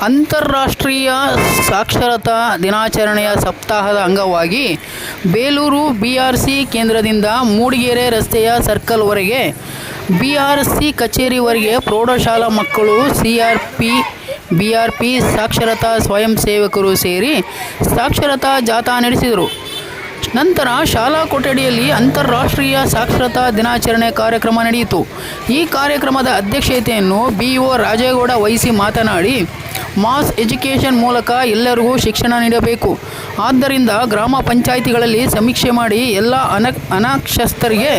ಅಂತಾರಾಷ್ಟ್ರೀಯ ಸಾಕ್ಷರತಾ ದಿನಾಚರಣೆಯ ಸಪ್ತಾಹದ ಅಂಗವಾಗಿ ಬೇಲೂರು BRC ಕೇಂದ್ರದಿಂದ ಮೂಡಿಗೆರೆ ರಸ್ತೆಯ ಸರ್ಕಲ್ವರೆಗೆ BRC ಕಚೇರಿವರೆಗೆ ಪ್ರೌಢಶಾಲಾ ಮಕ್ಕಳು BRP ಸಾಕ್ಷರತಾ ಸ್ವಯಂ ಸೇವಕರು ಸೇರಿ ಸಾಕ್ಷರತಾ ಜಾಥಾ ನಡೆಸಿದರು. ನಂತರ ಶಾಲಾ ಕೊಠಡಿಯಲ್ಲಿ ಅಂತಾರಾಷ್ಟ್ರೀಯ ಸಾಕ್ಷರತಾ ದಿನಾಚರಣೆ ಕಾರ್ಯಕ್ರಮ ನಡೆಯಿತು. ಈ ಕಾರ್ಯಕ್ರಮದ ಅಧ್ಯಕ್ಷತೆಯನ್ನು BO ರಾಜೇಗೌಡ ವಹಿಸಿ ಮಾತನಾಡಿ, ಮಾಸ್ ಎಜುಕೇಷನ್ ಮೂಲಕ ಎಲ್ಲರಿಗೂ ಶಿಕ್ಷಣ ನೀಡಬೇಕು. ಆದ್ದರಿಂದ ಗ್ರಾಮ ಪಂಚಾಯಿತಿಗಳಲ್ಲಿ ಸಮೀಕ್ಷೆ ಮಾಡಿ ಎಲ್ಲ ಅನಕ್ಷರಸ್ಥರಿಗೆ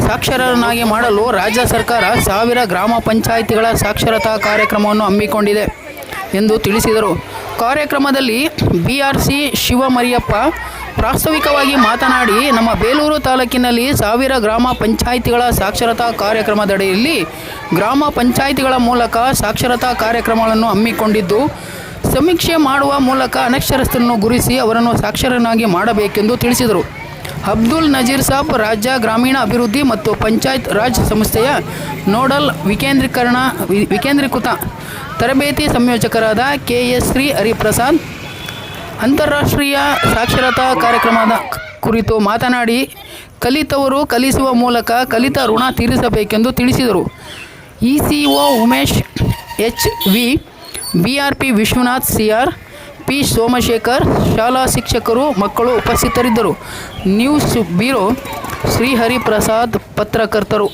ಸಾಕ್ಷರರನ್ನಾಗಿ ಮಾಡಲು ರಾಜ್ಯ ಸರ್ಕಾರ 1000 ಗ್ರಾಮ ಪಂಚಾಯಿತಿಗಳ ಸಾಕ್ಷರತಾ ಕಾರ್ಯಕ್ರಮವನ್ನು ಹಮ್ಮಿಕೊಂಡಿದೆ ಎಂದು ತಿಳಿಸಿದರು. ಕಾರ್ಯಕ್ರಮದಲ್ಲಿ BRC ಶಿವಮರಿಯಪ್ಪ ಪ್ರಾಸ್ತಾವಿಕವಾಗಿ ಮಾತನಾಡಿ, ನಮ್ಮ ಬೇಲೂರು ತಾಲೂಕಿನಲ್ಲಿ 1000 ಗ್ರಾಮ ಪಂಚಾಯಿತಿಗಳ ಸಾಕ್ಷರತಾ ಕಾರ್ಯಕ್ರಮದಡಿಯಲ್ಲಿ ಗ್ರಾಮ ಪಂಚಾಯಿತಿಗಳ ಮೂಲಕ ಸಾಕ್ಷರತಾ ಕಾರ್ಯಕ್ರಮಗಳನ್ನು ಹಮ್ಮಿಕೊಂಡಿದ್ದು, ಸಮೀಕ್ಷೆ ಮಾಡುವ ಮೂಲಕ ಅನಕ್ಷರಸ್ಥರನ್ನು ಗುರುತಿಸಿ ಅವರನ್ನು ಸಾಕ್ಷರರನ್ನಾಗಿ ಮಾಡಬೇಕೆಂದು ತಿಳಿಸಿದರು. ಅಬ್ದುಲ್ ನಜೀರ್ ಸಾಬ್ ರಾಜ್ಯ ಗ್ರಾಮೀಣ ಅಭಿವೃದ್ಧಿ ಮತ್ತು ಪಂಚಾಯತ್ ರಾಜ್ ಸಂಸ್ಥೆಯ ನೋಡಲ್ ವಿಕೇಂದ್ರೀಕೃತ ತರಬೇತಿ ಸಂಯೋಜಕರಾದ KS ಶ್ರೀ ಹರಿಪ್ರಸಾದ್ ಅಂತಾರಾಷ್ಟ್ರೀಯ ಸಾಕ್ಷರತಾ ಕಾರ್ಯಕ್ರಮದ ಕುರಿತು ಮಾತನಾಡಿ, ಕಲಿತವರು ಕಲಿಸುವ ಮೂಲಕ ಕಲಿತ ಋಣ ತೀರಿಸಬೇಕೆಂದು ತಿಳಿಸಿದರು. ECO Umesh HV, BRP Vishwanath CR, P Somashekar, ಶಾಲಾ ಶಿಕ್ಷಕರು, ಮಕ್ಕಳು ಉಪಸ್ಥಿತರಿದ್ದರು. ನ್ಯೂಸ್ ಬ್ಯೂರೋ ಶ್ರೀಹರಿಪ್ರಸಾದ್, ಪತ್ರಕರ್ತರು.